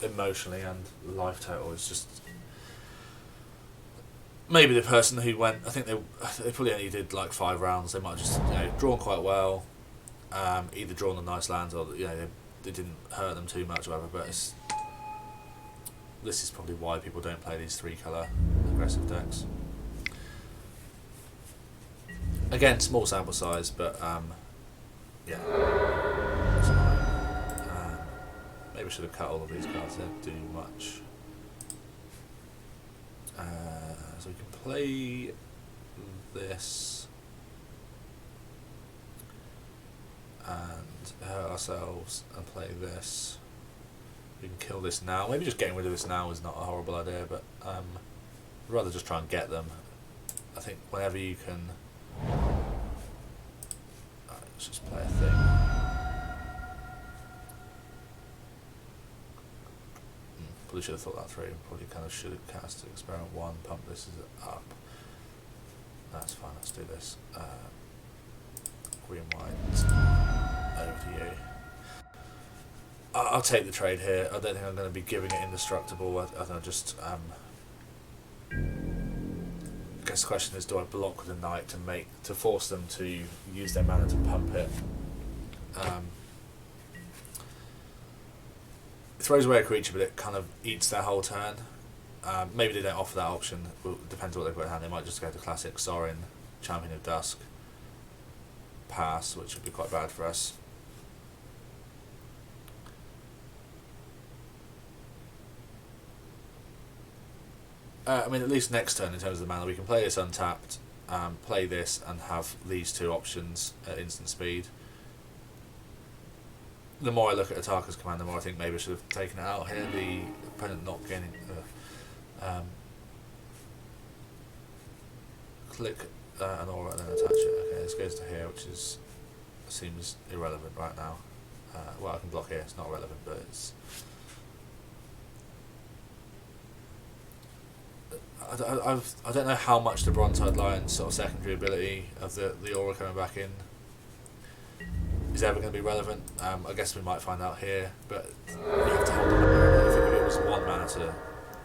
emotionally and life total. It's just maybe the person who went, I think they probably only did like 5 rounds. They might have just drawn quite well, either drawn the nice lands, or they didn't hurt them too much or whatever. But this is probably why people don't play these 3-colour aggressive decks. Again, small sample size, but yeah. Maybe I should have cut all of these cards. They don't do much. So we can play this and hurt ourselves and play this. We can kill this now. Maybe just getting rid of this now is not a horrible idea, but I'd rather just try and get them. I think whenever you can... let's just play a thing. Probably should have thought that through. Probably kind of should have cast experiment 1, pump this up. That's fine, let's do this. Green, white, over to you. I'll take the trade here. I don't think I'm going to be giving it indestructible. I think I'll just... I guess the question is, do I block with a knight to force them to use their mana to pump it? It throws away a creature, but it kind of eats their whole turn. Maybe they don't offer that option. It depends on what they've got in hand. They might just go to classic Sorin, Champion of Dusk, pass, which would be quite bad for us. I mean, at least next turn in terms of the mana, we can play this untapped, play this, and have these 2 options at instant speed. The more I look at Atarka's command, the more I think maybe I should have taken it out here. The opponent not gaining... click an aura and then attach it. Okay, this goes to here, which seems irrelevant right now. Well, I can block here, it's not relevant, but it's... I don't know how much the Bronzehide Lion's sort of secondary ability of the aura coming back in is ever going to be relevant. I guess we might find out here, but you have to hold them. If it was 1 mana to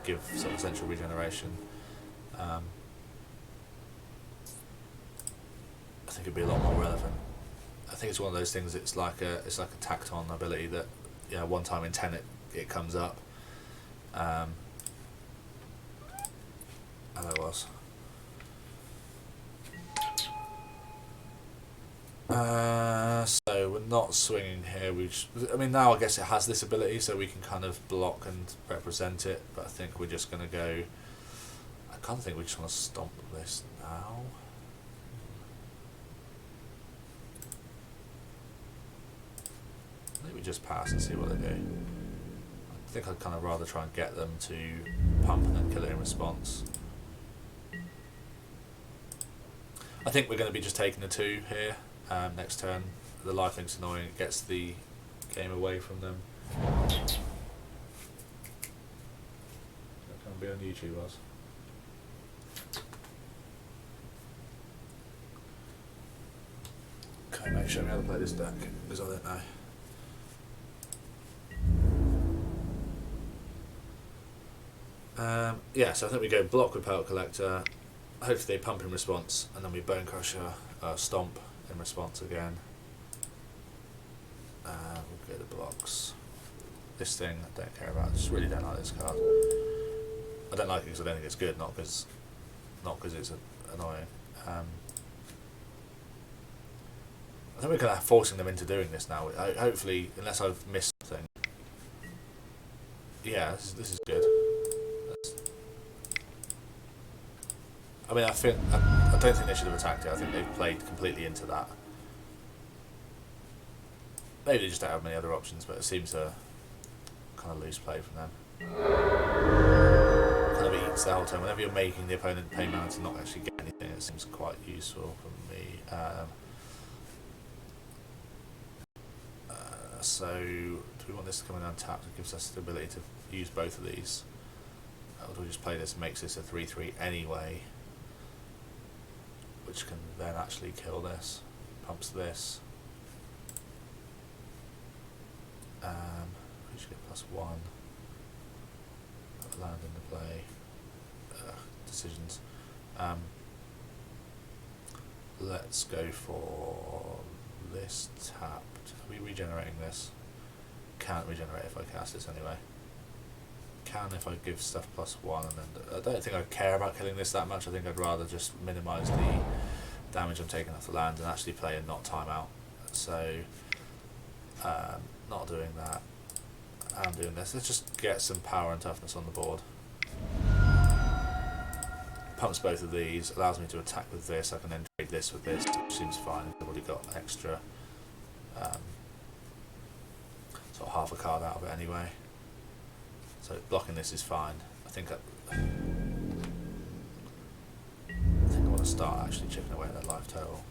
give sort of central regeneration, I think it'd be a lot more relevant. I think it's one of those things. It's like a tacked on ability that, you know, one time in 10 it comes up. And it was. So we're not swinging here. I mean, now I guess it has this ability, so we can kind of block and represent it. But I think we're just going to go. I kind of think we just want to stomp this now. I think we just pass and see what they do. I think I'd kind of rather try and get them to pump and then kill it in response. I think we're going to be just taking the 2 here. Next turn, the lifelink's annoying, it gets the game away from them. That can't be on YouTube, was. Okay, mate, show me how to play this deck, because I don't know. Yeah, so I think we go block with Pelt Collector, hopefully they pump in response, and then we Bonecrusher, Stomp in response again. We'll go to blocks. This thing I don't care about, I just really don't like this card. I don't like it because I don't think it's good, not because it's annoying. I think we're kind of forcing them into doing this now. Hopefully, unless I've missed something. Yeah, this is good. I mean, I don't think they should have attacked it. I think they've played completely into that. Maybe they just don't have many other options, but it seems a kind of loose play from them. Kind of eats the whole time. Whenever you're making the opponent pay mana to not actually get anything, it seems quite useful for me. So, do we want this to come in untapped? It gives us the ability to use both of these. Or do we just play this and makes this a 3/3 anyway? Which can then actually kill this. Pumps this. We should get +1. Put land into play. Decisions. Let's go for this tapped. Are we regenerating this? Can't regenerate if I cast this anyway. Can if I give stuff +1, and then I don't think I care about killing this that much. I think I'd rather just minimise the damage I'm taking off the land and actually play and not time out. So, not doing that. I'm doing this. Let's just get some power and toughness on the board. Pumps both of these, allows me to attack with this. I can then trade this with this, which seems fine. I've already got extra, sort of half a card out of it anyway. So blocking this is fine. I think I want to start actually chipping away at that life total.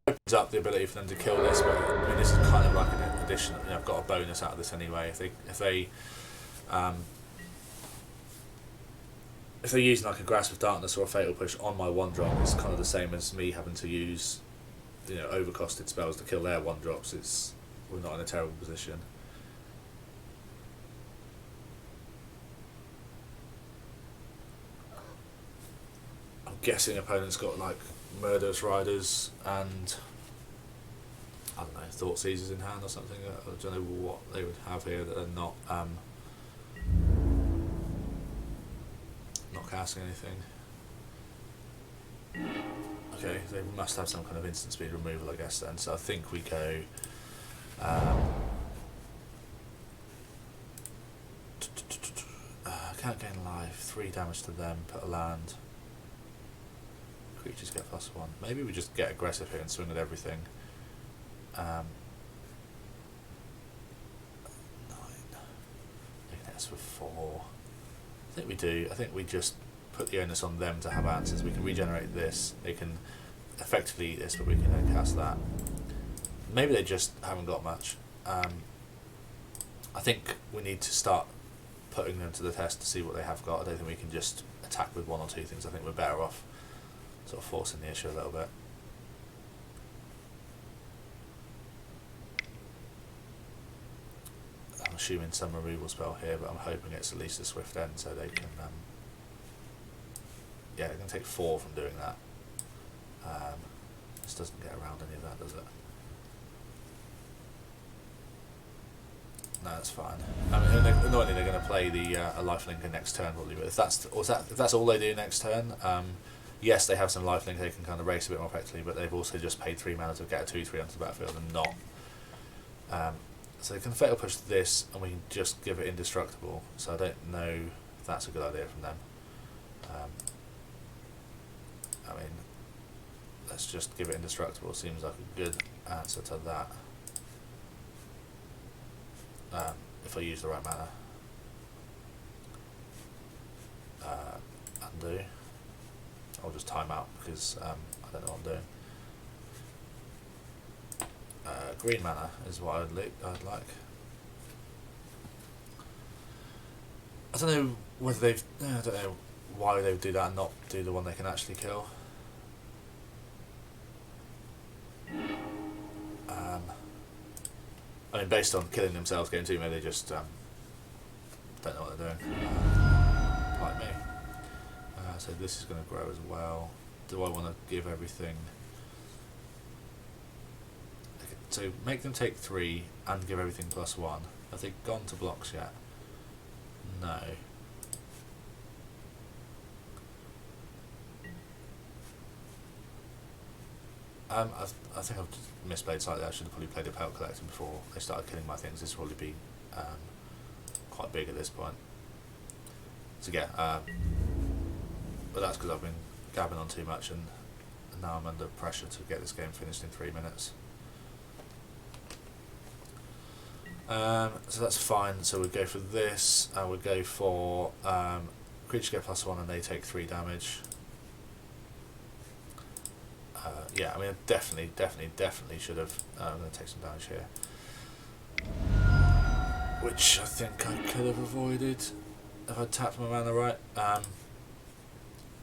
Opens up the ability for them to kill this, but I mean this is kind of like an addition. You know, I've got a bonus out of this anyway. If they're using like a Grasp of Darkness or a Fatal Push on my 1-drop, it's kind of the same as me having to use, you know, overcosted spells to kill their 1-drops. We're not in a terrible position. I'm guessing opponents got like Murderous Riders and I don't know, Thought Seizers in hand or something. I don't know what they would have here that are not casting anything. Okay, they must have some kind of instant speed removal, I guess, then. So I think we go can't gain life, 3 damage to them, put a land. Creatures get +1. Maybe we just get aggressive here and swing at everything. 9. That's for 4. I think we do. I think we just put the onus on them to have answers. We can regenerate this. They can effectively eat this, but we can then cast that. Maybe they just haven't got much. I think we need to start putting them to the test to see what they have got. I don't think we can just attack with 1 or 2 things. I think we're better off sort of forcing the issue a little bit. I'm assuming some removal spell here, but I'm hoping it's at least a swift end so they can yeah, it can take 4 from doing that. This doesn't get around any of that, does it? No, that's fine. I mean, annoyingly, they're going to play the a lifelinker next turn probably. But if that's all they do next turn, yes, they have some lifelink. They can kind of race a bit more effectively, but they've also just paid 3 mana to get a 2/3 onto the battlefield and not. So they can fatal push this, and we can just give it indestructible. So I don't know if that's a good idea from them. I mean, let's just give it indestructible. Seems like a good answer to that. If I use the right mana. Undo. I'll just time out because I don't know what I'm doing. Green mana is what I'd like. I don't know whether they've. I don't know why they would do that and not do the one they can actually kill. I mean, based on killing themselves, getting 2 mana, they just don't know what they're doing. Like me. So this is going to grow as well. Do I want to give everything? So make them take 3 and give everything +1. Have they gone to blocks yet? No. I think I've just misplayed slightly. I should have probably played a Pelt Collector before they started killing my things. This will probably be quite big at this point. So yeah, but that's because I've been gabbing on too much, and now I'm under pressure to get this game finished in 3 minutes. So that's fine. So we'll go for this, and we'll go for creatures get +1 and they take 3 damage. Yeah, I mean, definitely should have. I'm going to take some damage here, which I think I could have avoided if I tapped my mana right.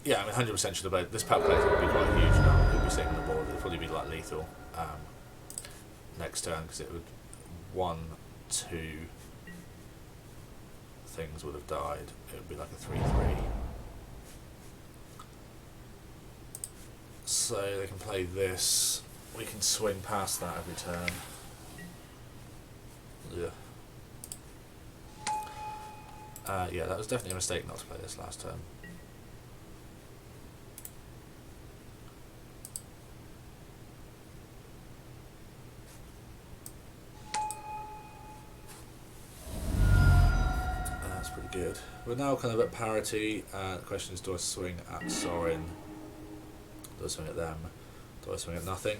Yeah, I mean, 100% should have played. This Pelt Collector would be quite huge now. It could be sitting on the board. It would probably be like lethal next turn, because it would 1, 2 things would have died. It would be like a 3/3. So they can play this. We can swing past that every turn. Yeah. Yeah, that was definitely a mistake not to play this last turn. That's pretty good. We're now kind of at parity. The question is, do I swing at Sorin? Do I swing at them? Do I swing at nothing?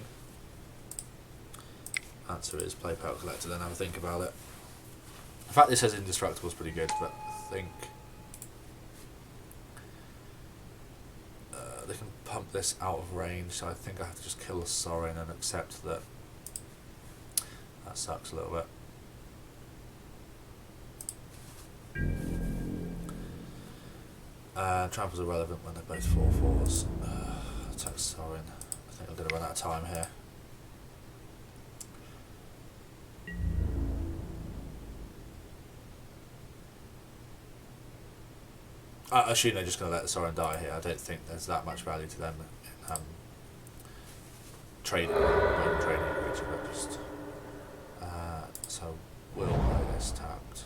Answer is play Pelt Collector, then have a think about it. In fact, this says indestructible is pretty good, but I think they can pump this out of range, so I think I have to just kill the Sorin and accept that that sucks a little bit. Tramples are relevant when they're both 4/4s. Attack Sorin. I think I'm going to run out of time here. I assume they're just going to let the Sorin die here. I don't think there's that much value to them in trading a creature, but just so we'll play this tapped.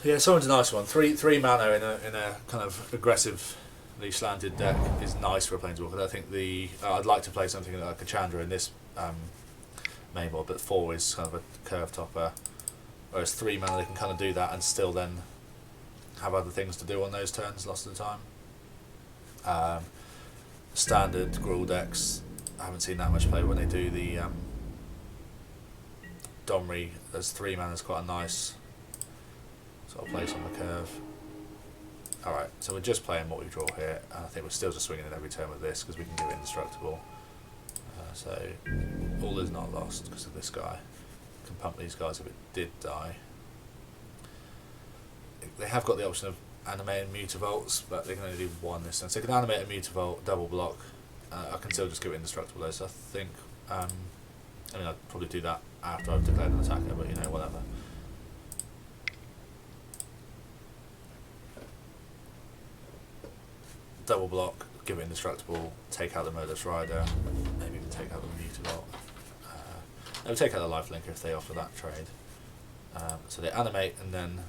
Yeah, Sorin's a nice one. Three mana in a kind of aggressively slanted deck is nice for a Planeswalker. I think I'd like to play something like a Chandra in this main board, but 4 is kind of a curve topper, whereas 3 mana they can kind of do that and still then have other things to do on those turns lots of the time. Standard Gruul decks, I haven't seen that much play when they do the Domri. There's 3 mana is quite a nice sort of place on the curve. Alright, so we're just playing what we draw here, and I think we're still just swinging in every turn with this because we can do it indestructible. So all is not lost because of this guy. Can pump these guys if it did die. They have got the option of animating Mutavaults, but they can only do 1 this turn. So they can animate a Mutavault, double block. I can still just give it indestructible though, so I think I mean, I'd probably do that after I've declared an attacker, but you know, whatever. double block, give it indestructible, take out the Modus Rider, maybe even take out the Mutilot. They would take out the Lifelink if they offer that trade. So they animate and then,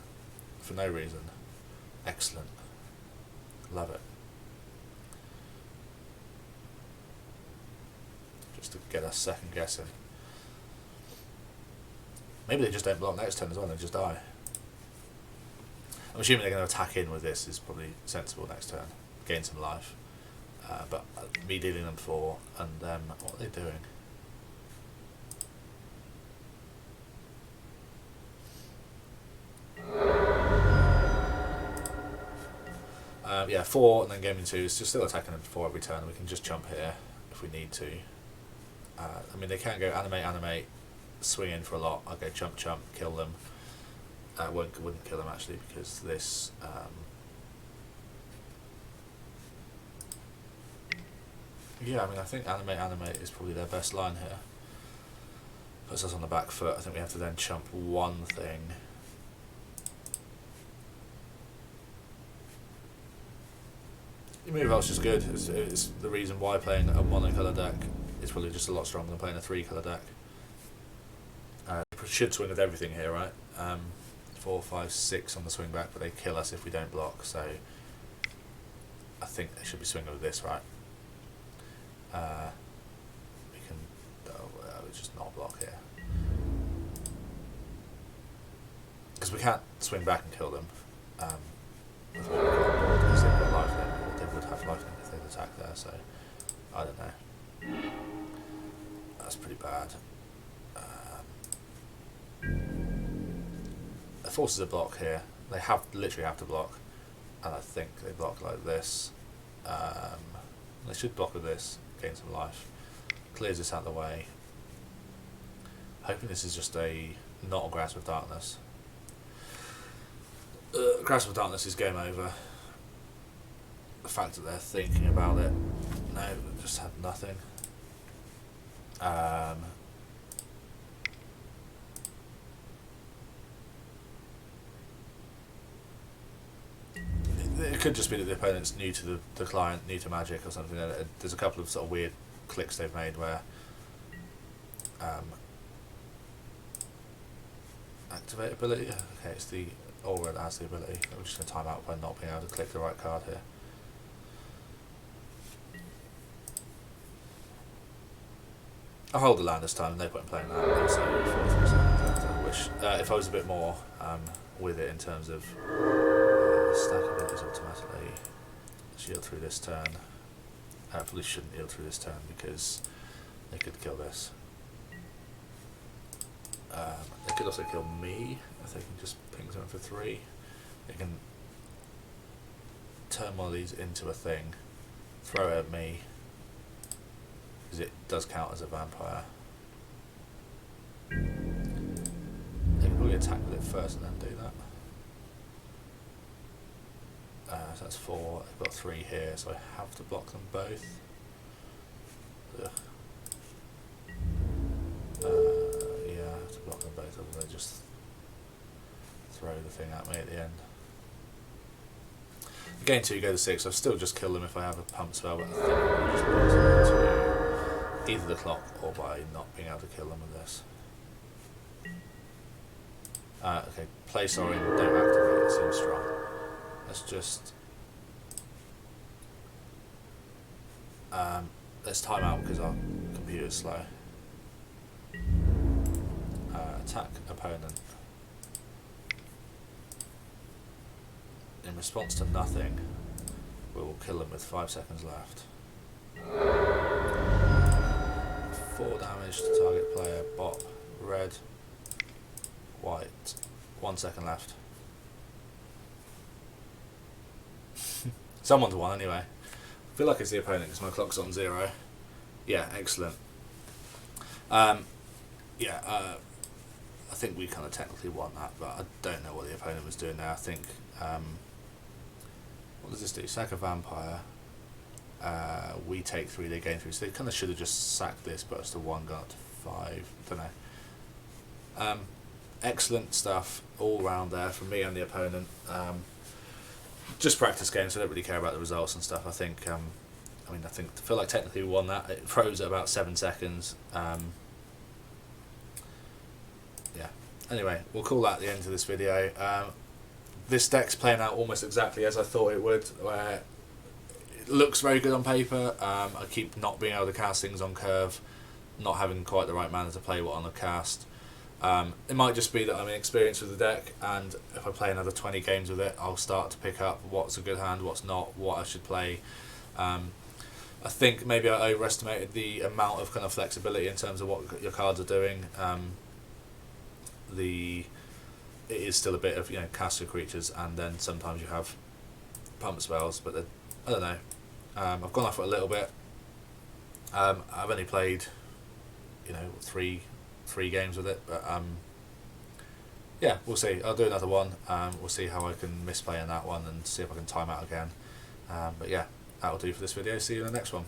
for no reason, excellent. Love it. Just to get us second guessing. Maybe they just don't block next turn as well, they just die. I'm assuming they're going to attack in with this is probably sensible next turn. Gain some life. But me dealing them 4 and them, what are they doing? Yeah, 4 and then gaming 2 is just still attacking them 4 every turn. We can just jump here if we need to. I mean, they can go animate, swing in for a lot. I'll go jump, kill them. Wouldn't kill them actually because this. Yeah, I mean, I think animate is probably their best line here. Puts us on the back foot. I think we have to then chump one thing. Your move out's just good. It's the reason why playing a monocolour deck is probably just a lot stronger than playing a 3-colour deck. Should swing with everything here, right? 4, 5, 6 on the swing back, but they kill us if we don't block. So I think they should be swinging with this, right? We can we just not block here because we can't swing back and kill them. With what we've got on board, because they've got lifelink, or they would have lifelink if they'd attack there. So I don't know. That's pretty bad. It forces a block here. They literally have to block, and I think they block like this. They should block with this, gain some life. Clears this out of the way. Hoping this is just not a Grasp of Darkness. Grasp of Darkness is game over. The fact that they're thinking about it, no, just had nothing. It could just be that the opponent's new to the client, new to Magic or something. There's a couple of sort of weird clicks they've made where activate ability. Okay, it's the aura that has the ability. I'm just going to time out by not being able to click the right card here. I'll hold the land this time, no point in playing that. So I wish if I was a bit more with it in terms of stack abilities automatically. Shield through this turn. Probably shouldn't yield through this turn because they could kill this. They could also kill me if they can just ping something for 3. They can turn one of these into a thing, throw it at me, because it does count as a vampire. They can probably attack with it first and then do that. So that's 4. I've got 3 here, so I have to block them both. Ugh. Yeah, I have to block them both, otherwise they just throw the thing at me at the end. Gain 2, go to 6. I'll still just kill them if I have a pump spell, but I think I'll just block them into either the clock or by not being able to kill them with this. Okay, play sorry, don't activate, it seems strong. Let's just let's time out because our computer's slow. Attack opponent. In response to nothing, we will kill them with 5 seconds left. 4 damage to target player, bot, red, white. 1 second left. Someone's won anyway. I feel like it's the opponent because my clock's on 0. Yeah, excellent. I think we kind of technically won that, but I don't know what the opponent was doing there. I think, what does this do? Sack a vampire. We take 3, they gain 3. So they kind of should have just sacked this, but it's to 1, got up to 5. Don't know. Excellent stuff all round there from me and the opponent. just practice games, so I don't really care about the results and stuff. I think, I feel like technically we won that. It froze at about 7 seconds. Yeah. Anyway, we'll call that the end of this video. This deck's playing out almost exactly as I thought it would, where it looks very good on paper. I keep not being able to cast things on curve, not having quite the right mana to play what on a cast. It might just be that I'm inexperienced with the deck, and if I play another 20 games with it, I'll start to pick up what's a good hand, what's not, what I should play. I think maybe I overestimated the amount of kind of flexibility in terms of what your cards are doing. It is still a bit of, cast your creatures, and then sometimes you have pump spells, but I don't know. I've gone off it a little bit. I've only played, three games with it, but yeah, we'll see. I'll do another one. We'll see how I can misplay in that one and see if I can time out again. But yeah, that'll do for this video. See you in the next one.